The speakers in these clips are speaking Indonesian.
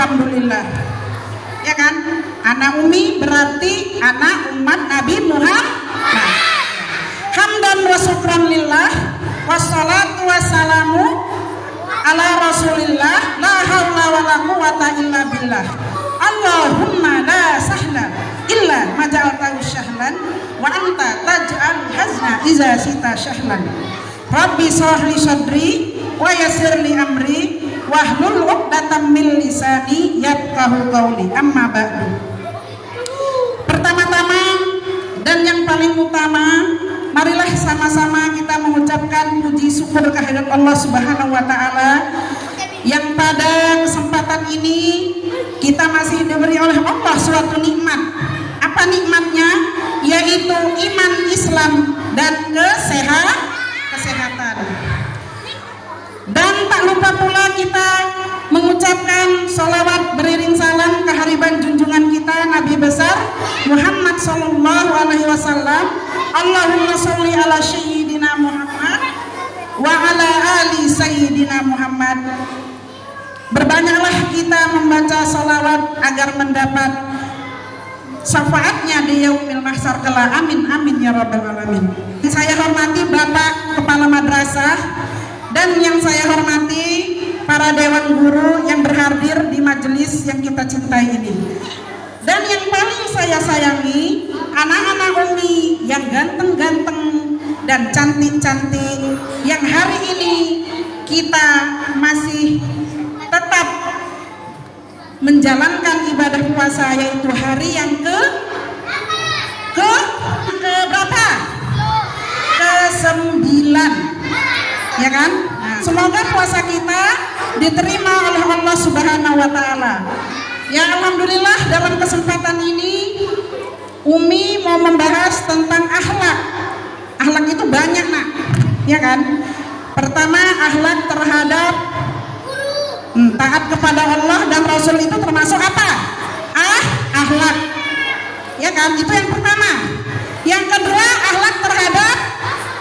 alhamdulillah. Ya kan? Anak Umi berarti anak umat Nabi Muhammad. Hamdan wa syukran lillah wassalatu wassalamu ala rasulillah la haula wala quwata illa billah. Allahumma la sahla illa ma ja'altahu sahlan wa anta taj'al hazna iza sita sahlan. Rabbi shrah li sadri wa yassir li amri wahlul 'uqdatam min lisani yafqahu qawli. Amma ba'du. Pertama-tama dan yang paling utama, marilah sama-sama kita mengucapkan puji syukur kehadirat Allah Subhanahu wa taala yang pada kesempatan ini kita masih diberi oleh Allah suatu nikmat. Apa nikmatnya? Yaitu iman, Islam dan kesehatan. Dan tak lupa pula kita mengucapkan sholawat beriring salam kehariban junjungan kita Nabi besar Muhammad sallallahu alaihi wasallam. Allahumma sholli ala sayyidina Muhammad wa ala ali sayyidina Muhammad. Berbanyaklah kita membaca sholawat agar mendapat syafaatnya di yaumil mahsyar kelak. Amin amin ya rabbal alamin. Saya hormati Bapak Kepala Madrasah dan yang saya hormati para dewan guru yang berhadir di majelis yang kita cintai ini. Dan yang paling saya sayangi, anak-anak Umi yang ganteng-ganteng dan cantik-cantik yang hari ini kita masih tetap menjalankan ibadah puasa, yaitu hari yang ke berapa? Ke-9, ya kan? Nah, semoga puasa kita diterima oleh Allah Subhanahu wa taala. Ya alhamdulillah, dalam kesempatan ini Umi mau membahas tentang akhlak. Akhlak itu banyak, Nak. Ya kan? Pertama, akhlak terhadap taat kepada Allah dan Rasul itu termasuk apa? Akhlak. Ya kan? Itu yang pertama. Yang kedua, akhlak terhadap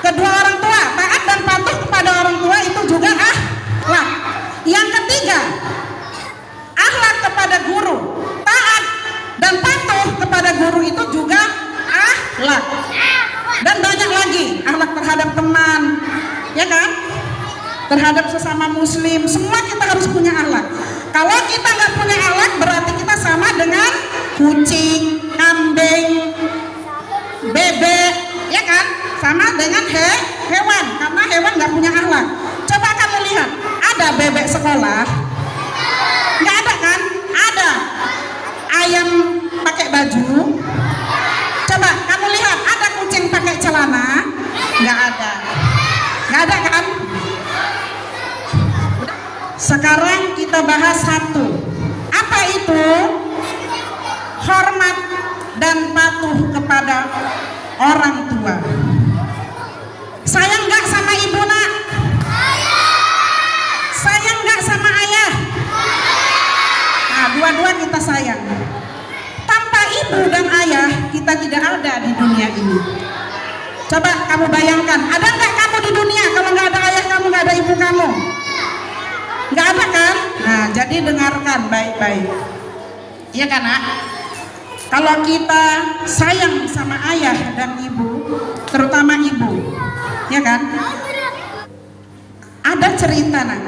kedua orang tua. Taat dan patuh kepada orang tua itu juga akhlak. Yang ketiga, akhlak kepada guru. Taat dan patuh kepada guru itu juga akhlak. Dan banyak lagi, akhlak terhadap teman. Ya kan? Terhadap sesama muslim, semua kita harus punya akhlak. Kalau kita nggak punya akhlak, berarti kita sama dengan kucing, kambing, bebek, ya kan? Sama dengan hewan, karena hewan nggak punya akhlak. Coba kamu lihat, ada bebek sekolah? Nggak ada kan? Ada. Ayam pakai baju? Coba kamu lihat, ada kucing pakai celana? Nggak ada. Nggak ada kan? Sekarang kita bahas satu. Apa itu? Hormat dan patuh kepada orang tua. Sayang nggak sama ibu, Nak? Sayang nggak sama ayah? Nah, dua-dua kita sayang. Tanpa ibu dan ayah, kita tidak ada di dunia ini. Coba kamu bayangkan, ada nggak kamu di dunia kalau nggak ada ayah kamu, nggak ada ibu kamu? Nggak ada kan? Nah, jadi dengarkan baik-baik. Iya kan, Nak? Kalau kita sayang sama ayah dan ibu, terutama ibu, ya kan? Ada cerita, Nak.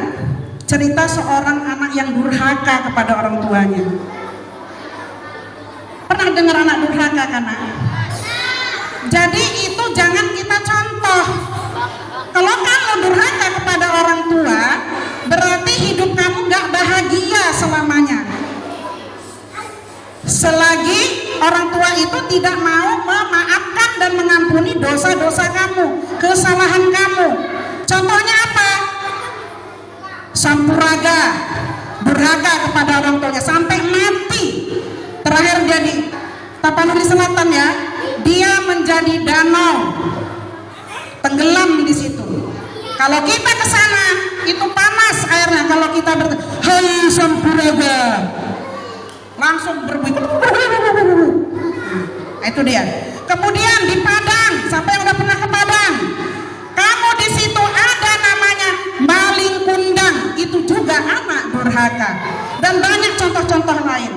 Cerita seorang anak yang durhaka kepada orang tuanya. Pernah dengar anak durhaka kan, Nak? Jadi itu jangan kita contoh. Kalau kamu durhaka kepada orang tua, berarti hidup kamu gak bahagia selamanya. Selagi orang tua itu tidak mau memaafkan dan mengampuni dosa-dosa kamu, kesalahan kamu. Contohnya apa? Sampuraga, durhaka kepada orang tuanya sampai mati. Terakhir jadi Tapanuli Selatan, ya, dia menjadi danau, tenggelam di situ. Kalau kita ke sana itu panas airnya. Kalau kita hai Sampuraga, langsung berbunyi. Nah, itu dia. Kemudian di Padang, siapa yang udah pernah ke Padang? Kamu di situ ada namanya maling kundang, itu juga anak durhaka. dan banyak contoh-contoh lain.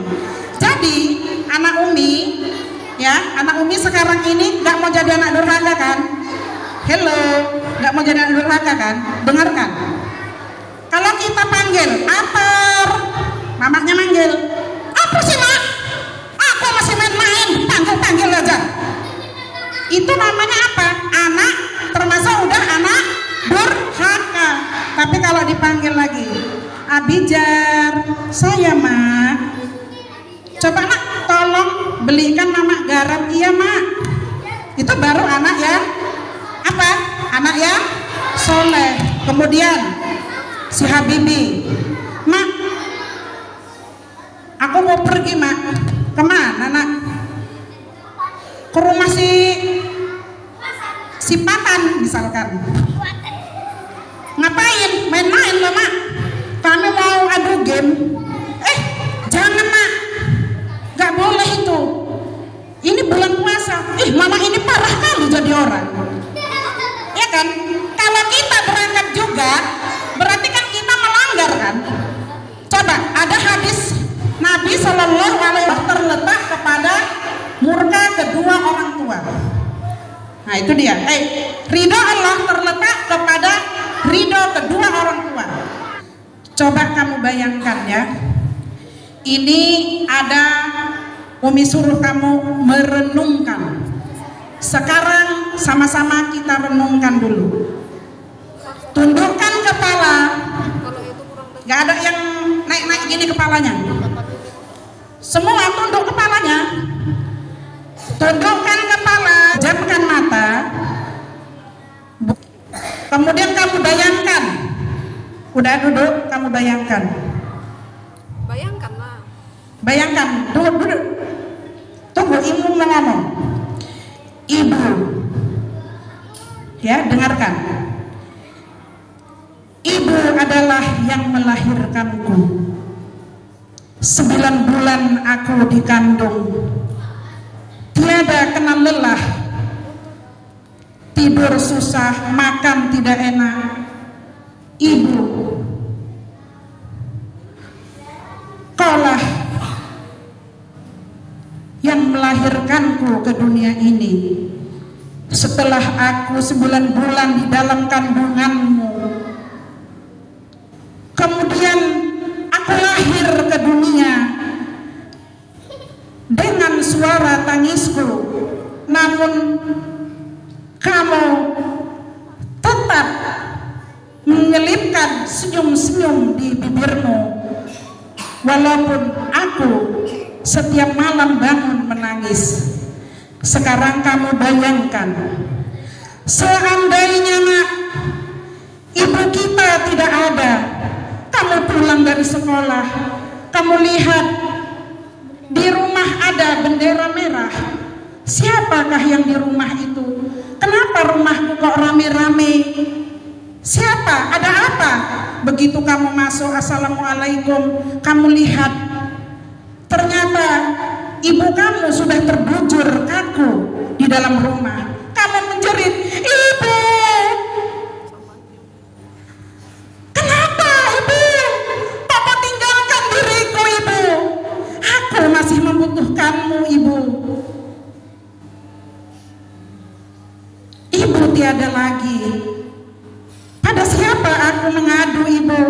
Jadi anak Umi, ya, anak Umi sekarang ini nggak mau jadi anak durhaka kan? Hello, nggak mau jadi anak durhaka kan? Dengarkan. Kalau kita panggil, Apar, mamanya manggil, apa sih mak? Aku masih main-main, panggil-panggil aja. Itu namanya apa? Anak, termasuk udah anak durhaka. Tapi kalau dipanggil lagi, Abijar, saya mak. Coba nak, tolong belikan mama garam. Iya mak. Itu baru anak yang apa? Anak yang soleh. Kemudian si Habibi, mak, aku mau pergi mak. Kemana nak? Ke rumah si Patan misalkan. Ngapain? Main-main lah mak. Kami mau adu game. Jangan mak, gak boleh itu. Ini bulan puasa. Mama ini parah kali jadi orang. Ya kan? Kalau kita berangkat juga, berarti kan kita melanggar kan? Coba, ada hadis Nabi Shallallahu Alaihi Wasallam terletak kepada murka kedua orang tua. Nah itu dia. Ridho Allah terletak kepada ridho kedua orang tua. Coba kamu bayangkan ya. Ini ada Umi suruh kamu merenungkan. Sekarang sama-sama kita renungkan dulu. Tundukkan kepala. Gak ada yang naik-naik gini kepalanya. Semua tunduk kepalanya. Tundukkan kepala, jamkan mata. Kemudian kamu bayangkan. Udah duduk, kamu bayangkan. Bayangkan lah. Bayangkan, duduk. Tunggu, ibu mau ngomong. Ibu, ya dengarkan. Ibu adalah yang melahirkanku. 9 bulan aku dikandung. Tiada kenal lelah. Tidur susah, makan tidak enak. Ibu, kaulah yang melahirkanku ke dunia ini. Setelah aku 9 bulan di dalam kandunganmu, kemudian aku lahir ke dunia dengan suara tangisku, namun kamu tetap menyelipkan senyum-senyum di bibirmu, walaupun aku setiap malam bangun menangis. Sekarang kamu bayangkan, seandainya nak, ibu kita tidak ada, kamu pulang dari sekolah, kamu lihat di rumah ada bendera merah. Siapakah yang di rumah itu? Kenapa rumahku kok rame-rame? Siapa? Ada apa? Begitu kamu masuk, assalamualaikum, kamu lihat ternyata ibu kamu sudah terbujur kaku di dalam rumah. Kamu menjerit, ibu, kenapa ibu? Papa tinggalkan diriku ibu. Aku masih membutuhkanmu ibu. Ibu tiada lagi. Pada siapa aku mengadu ibu?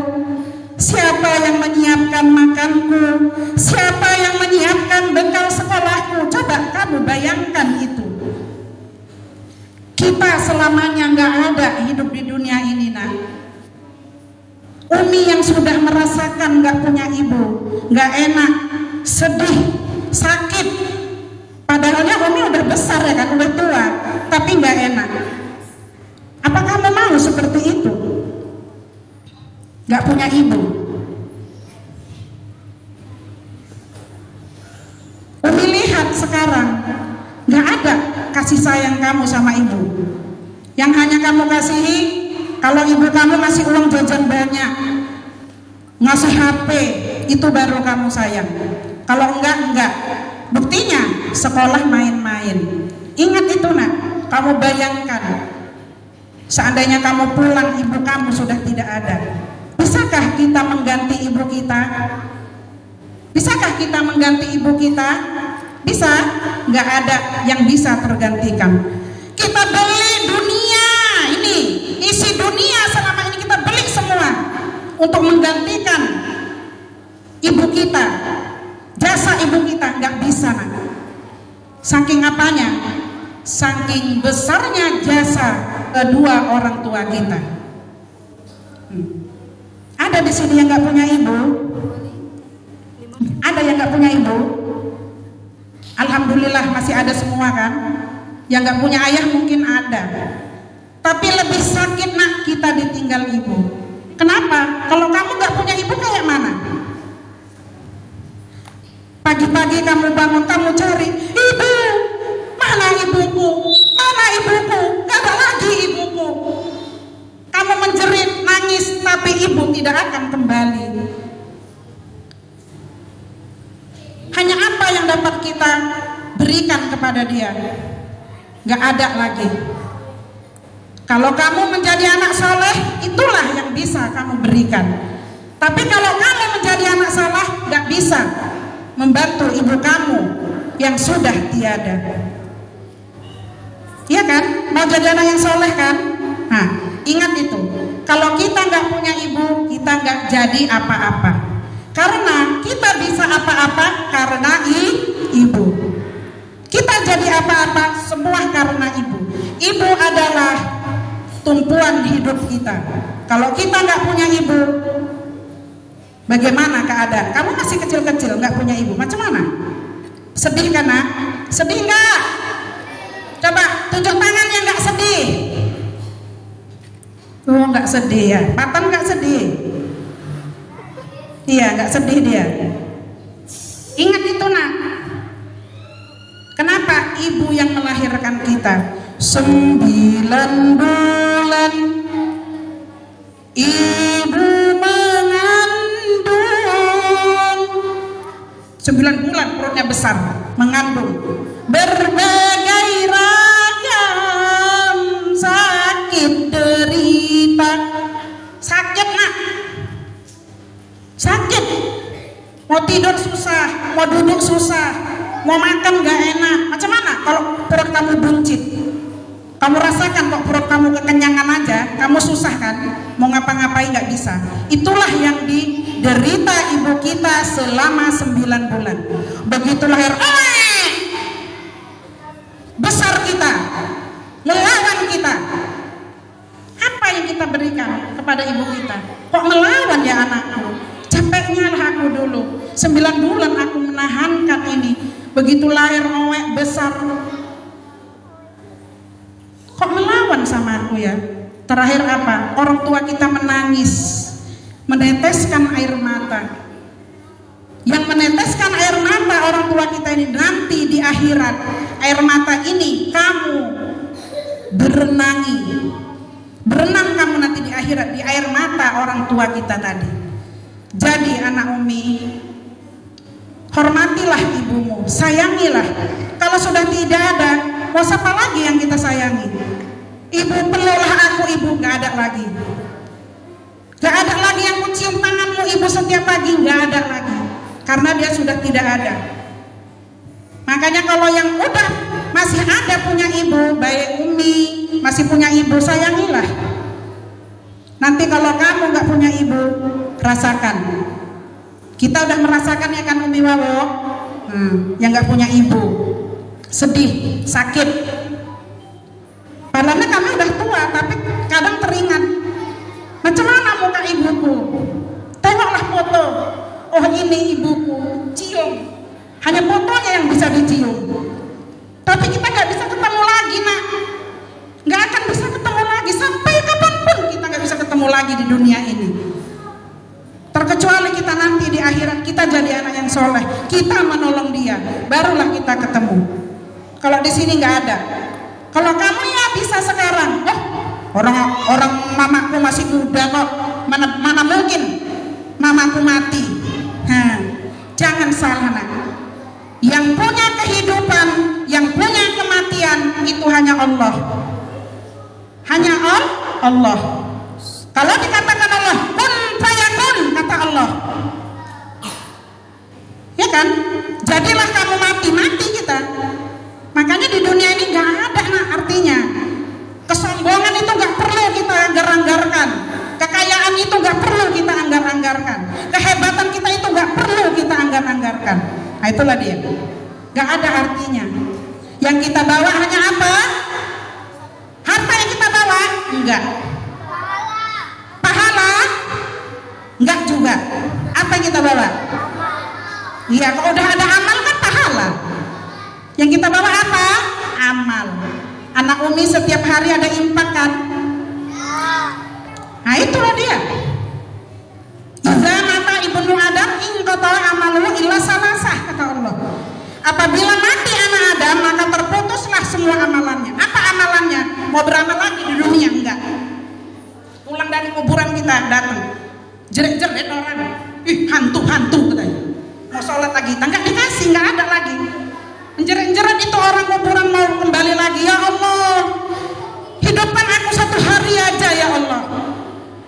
Siapa yang menyiapkan makanku? Siapa yang menyiapkan bekal sekolahku? Coba kamu bayangkan itu. Kita selamanya nggak ada hidup di dunia ini nak. Umi yang sudah merasakan nggak punya ibu, nggak enak, sedih, sakit. Padahalnya Umi udah besar ya kan, udah tua, tapi nggak enak. Apa kamu mau seperti itu? Gak punya ibu. Umi lihat sekarang gak ada kasih sayang kamu sama ibu. Yang hanya kamu kasihi kalau ibu kamu ngasih uang jajan banyak, ngasih HP, itu baru kamu sayang. Kalau enggak. Buktinya sekolah main-main. Ingat itu nak. Kamu bayangkan, seandainya kamu pulang ibu kamu sudah tidak ada. Bisakah kita mengganti ibu kita? Bisakah kita mengganti ibu kita? Bisa? Nggak ada yang bisa tergantikan. Kita beli dunia ini, isi dunia selama ini kita beli semua untuk menggantikan ibu kita, jasa ibu kita. Nggak bisa, nak. Saking apanya? Saking besarnya jasa kedua orang tua kita. Ada di sini yang nggak punya ibu? Ada yang nggak punya ibu? Alhamdulillah masih ada semua kan? Yang nggak punya ayah mungkin ada. Tapi lebih sakit, nak, kita ditinggal ibu. Kenapa? Kalau kamu nggak punya ibu kayak mana? Pagi-pagi kamu bangun, kamu cari ibu. Mana ibuku? Mana ibuku? Gak ada lagi ibuku. Kamu menjerit, nangis, tapi ibu tidak akan kembali. Hanya apa yang dapat kita berikan kepada dia? Gak ada lagi. Kalau kamu menjadi anak soleh, itulah yang bisa kamu berikan. Tapi kalau kamu menjadi anak salah, gak bisa membantu ibu kamu yang sudah tiada. Iya kan? Mau jadi anak yang soleh kan? Nah, ingat itu. Kalau kita nggak punya ibu, kita nggak jadi apa-apa. Karena kita bisa apa-apa karena ibu. Kita jadi apa-apa semua karena ibu. Ibu adalah tumpuan hidup kita. Kalau kita nggak punya ibu, bagaimana keadaan? Kamu masih kecil-kecil nggak punya ibu, macam mana? Sedih kan, nak? Sedih nggak? Coba tunjuk tangan yang nggak sedih. Oh, nggak sedih ya? Patan nggak sedih? Iya, nggak sedih dia. Ingat itu, nak. Kenapa ibu yang melahirkan kita? 9 bulan ibu mengandung. 9 bulan perutnya besar, mengandung berbagai ragam sakit derita. Sakit, nak. Sakit. Mau tidur susah, mau duduk susah, mau makan gak enak. Macam mana kalau perut kamu buncit? Kamu rasakan kok perut kamu kekenyangan aja, kamu susah kan? Mau ngapa-ngapain gak bisa. Itulah yang diderita ibu kita selama 9 bulan. Begitu lahir, besar kita, melawan kita. Apa yang kita berikan kepada ibu kita? Kok melawan ya anakku? Capeknya lah aku dulu. 9 bulan aku menahankan ini. Begitu lahir owek besar, kok melawan sama aku ya? Terakhir apa? Orang tua kita menangis, meneteskan air mata. Yang meneteskan air mata orang tua kita ini nanti di akhirat, air mata ini kamu berenangi, berenang kamu nanti di akhirat di air mata orang tua kita tadi. Jadi anak Umi, hormatilah ibumu, sayangilah. Kalau sudah tidak ada, mau siapa lagi yang kita sayangi? Ibu peluklah aku, ibu gak ada lagi. Gak ada lagi yang mencium tanganmu ibu setiap pagi, gak ada lagi. Karena dia sudah tidak ada. Makanya kalau yang udah masih ada punya ibu, baik Umi masih punya ibu, sayangilah. Nanti kalau kamu gak punya ibu, rasakan. Kita udah merasakan ya kan Umi Wawo, yang gak punya ibu, sedih, sakit. Padahal kami udah tua, tapi kadang teringat, macam mana muka ibuku? Tengoklah foto, oh ini ibuku, cium. Hanya fotonya yang bisa dicium. Tapi kita gak bisa ketemu lagi, nak. Gak akan bisa ketemu lagi sampai kapanpun kita gak bisa ketemu lagi di dunia ini. Terkecuali kita nanti di akhirat kita jadi anak yang soleh, kita menolong dia, barulah kita ketemu. Kalau di sini nggak ada. Kalau kamu ya bisa sekarang, orang mamaku masih muda kok, mana mungkin mamaku mati. Jangan salah, nak. Yang punya kehidupan, yang punya kematian itu hanya Allah. Hanya Allah. Kalau dikatakan Allah, kun fayakun, kata Allah. Jadilah kamu mati kita. Makanya di dunia ini nggak ada artinya. Kesombongan itu nggak perlu kita anggar-anggarkan. Kekayaan itu nggak perlu kita anggar-anggarkan. Kehebatan kita itu nggak perlu kita anggar-anggarkan. Nah itulah dia. Nggak ada artinya. Yang kita bawa hanya apa? Harta yang kita bawa? Enggak. Pahala? Enggak juga. Apa yang kita bawa? Iya, kalau udah ada amal kan pahala. Yang kita bawa apa? Amal. Anak Umi setiap hari ada infak kan? Nah itulah dia. Iza mata ibnu Adam ingqata amaluhu illa salasah, kata Allah. Apabila mati anak Adam maka terputuslah semua amalannya. Apa amalannya? Mau beramal lagi di dunia? Enggak. Pulang dari kuburan kita datang, jelek-jelek orang, ih hantu-hantu katanya. Mau sholat lagi, enggak dikasih, enggak ada lagi. Menjerit-jerit itu orang kuburan mau kembali lagi. Ya Allah, hidupkan aku satu hari aja ya Allah.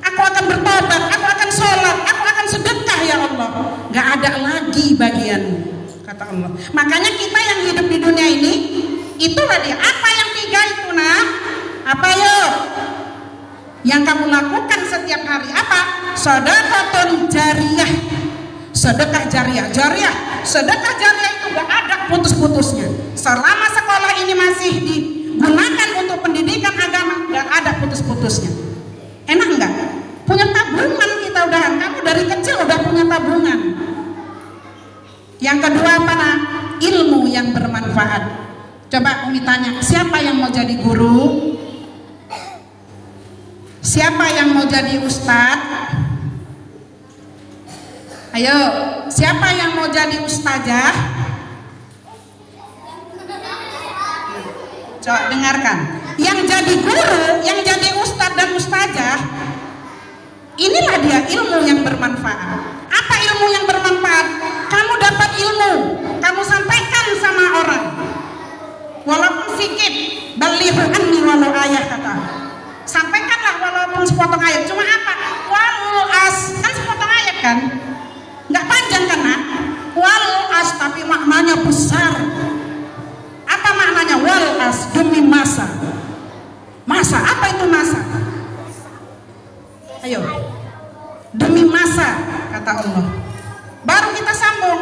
Aku akan bertobat, aku akan sholat, aku akan sedekah ya Allah. Enggak ada lagi bagianmu, kata Allah. Makanya kita yang hidup di dunia ini, itulah dia. Apa yang tiga itu nak? Apa yuk? Yang kamu lakukan setiap hari apa? Sedekahun jariyah. Sedekah jariyah. Sedekah jariyah itu gak ada putus-putusnya. Selama sekolah ini masih digunakan untuk pendidikan agama, gak ada putus-putusnya. Enak enggak? Punya tabungan kita udahan. Kamu dari kecil udah punya tabungan. Yang kedua apa nak? Ilmu yang bermanfaat. Coba Umi tanya, siapa yang mau jadi guru? Siapa yang mau jadi ustadz? Ayo, siapa yang mau jadi ustazah? Coba dengarkan. Yang jadi guru, yang jadi ustadz dan ustazah, inilah dia ilmu yang bermanfaat. Apa ilmu yang bermanfaat? Kamu dapat ilmu, kamu sampaikan sama orang. Walaupun sedikit, balighu anni walau ayah kata. Sampaikanlah walaupun sepotong ayat. Cuma apa? Walau as, kan sepotong ayat kan? Nggak panjang kan nak? Walau as, tapi maknanya besar. Apa maknanya? Walau as, demi masa. Masa, apa itu masa? Ayo, demi masa, kata Allah. Baru kita sambung.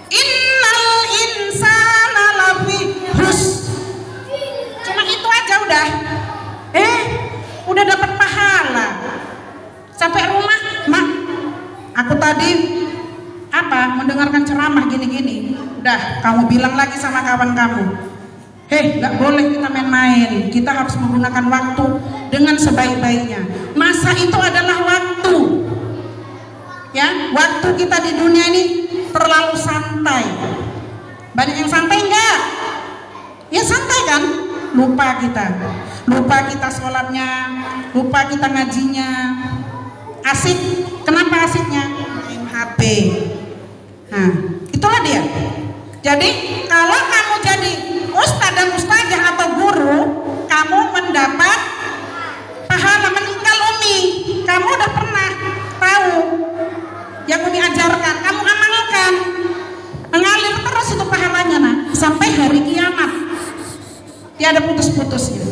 Innal insana lafi hus. Cuma itu aja udah. Udah dapat pahala. Sampai rumah, mak, aku tadi mendengarkan ceramah gini-gini. Udah, kamu bilang lagi sama kawan kamu, nggak boleh kita main-main. Kita harus menggunakan waktu dengan sebaik-baiknya. Masa itu adalah waktu. Ya, waktu kita di dunia ini terlalu santai. Banyak yang santai enggak? Ya santai kan? Lupa kita sholatnya, lupa kita ngajinya. Asik, kenapa asiknya? Main HP. Nah, itulah dia. Jadi kalau kamu jadi ustadz dan ustazah atau guru, kamu mendapat pahala. Meninggal Umi, kamu udah pernah tahu yang Umi ajarkan, kamu amalkan, mengalir terus itu pahalanya nak, sampai hari kiamat. Tiada putus-putusnya,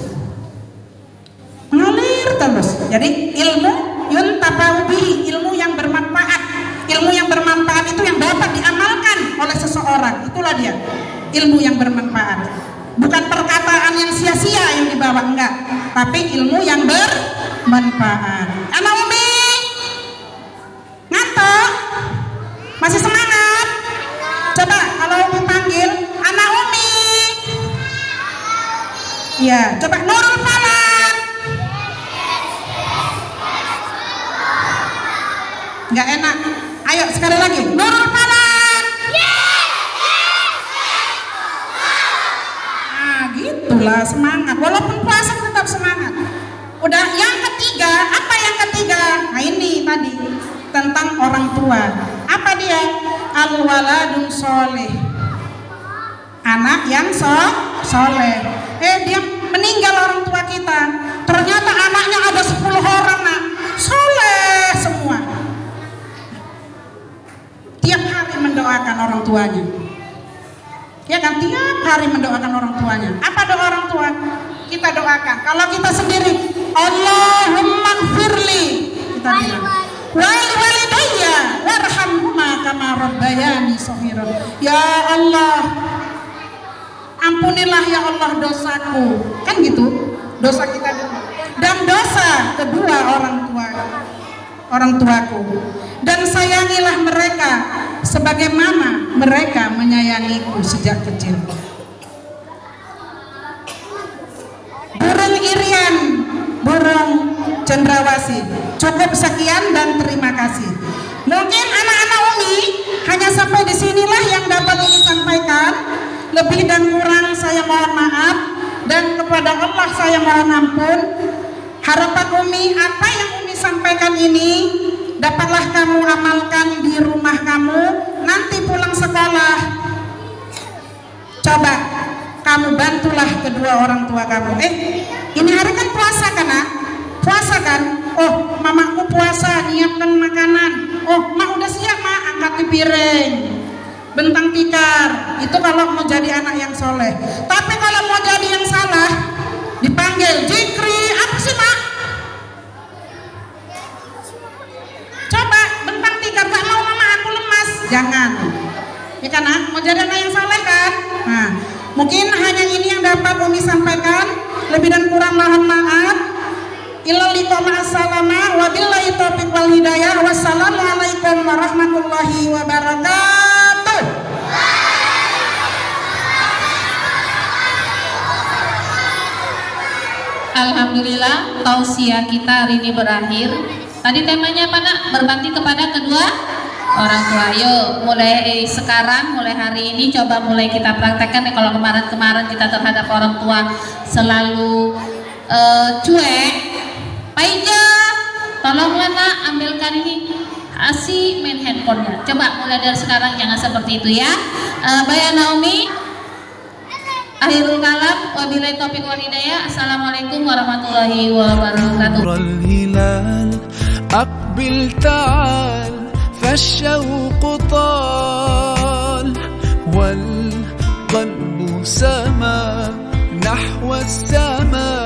mengalir terus. Jadi ilmu yuntafa'u bihi, ilmu yang bermanfaat. Ilmu yang bermanfaat itu yang dapat diamalkan oleh seseorang. Itulah dia ilmu yang bermanfaat. Bukan perkataan yang sia-sia yang dibawa, enggak, tapi ilmu yang bermanfaat. Anak Umi ngantuk? Masih semangat? Coba kalau Umi panggil anak Umi. Iya, coba Nurul Falak. Nggak enak. Ayo sekali lagi, Nurul Falak. Nah, gitulah semangat. Walaupun puasa tetap semangat. Udah, yang ketiga, apa yang ketiga? Nah ini tadi tentang orang tua. Apa dia? Al-waladun soleh. Anak yang soleh. Dia meninggal orang tua kita. Ternyata anaknya ada 10 orang nak, soleh semua. Tiap hari mendoakan orang tuanya. Ya kan, tiap hari mendoakan orang tuanya. Apa doa orang tua? Kita doakan. Kalau kita sendiri, Allahumma gfirli, kita bilang, wali walidayya warhamhuma kama rabbayani shaghira. Ya Allah, ampunilah ya Allah dosaku. Kan gitu, dosa kita dulu. Dan dosa kedua orang tuaku. Dan sayangilah mereka sebagaimana mereka menyayangiku sejak kecil. Burung irian, burung cendrawasih. Cukup sekian dan terima kasih. Mungkin anak-anak Umi hanya sampai di sinilah yang dapat Umi sampaikan. Lebih dan kurang saya mohon maaf, dan kepada Allah saya mohon ampun. Harapan Umi, apa yang Umi sampaikan ini dapatlah kamu amalkan di rumah kamu. Nanti pulang sekolah, coba kamu bantulah kedua orang tua kamu. Ini hari kan puasa kan, nak? Puasa kan? Oh, mamaku puasa, nyiapkan makanan. Oh, mak udah siap, mak, angkat di piring, bentang tikar. Itu kalau mau jadi anak yang soleh. Tapi kalau mau jadi yang salah, dipanggil Jikri, apa sih, mak? Coba bentang tikar, gak mau mama, aku lemas. Jangan. Ya kan, nak? Mau jadi anak yang saleh kan? Nah, mungkin hanya ini yang dapat Umi sampaikan. Lebih dan kurang mohon maaf. Illal liqa ma'assalama wa billahi taufiq wal hidayah. Wassalamualaikum warahmatullahi wabarakatuh. Alhamdulillah, tausiah kita hari ini berakhir. Tadi temanya apa, nak? Berbakti kepada kedua orang tua. Yuk, mulai sekarang, mulai hari ini coba mulai kita praktekkan nih. Kalau kemarin-kemarin kita terhadap orang tua selalu cuek, Pak Ija, tolonglah nak ambilkan ini, Asi main handphonenya. Coba mulai dari sekarang jangan seperti itu ya. Bayan Naomi, akhirul kalam, wabillahi taufiq wal hidayah. Assalamualaikum warahmatullahi wabarakatuh. أقبل تعال فالشوق طال والقلب سما نحو السماء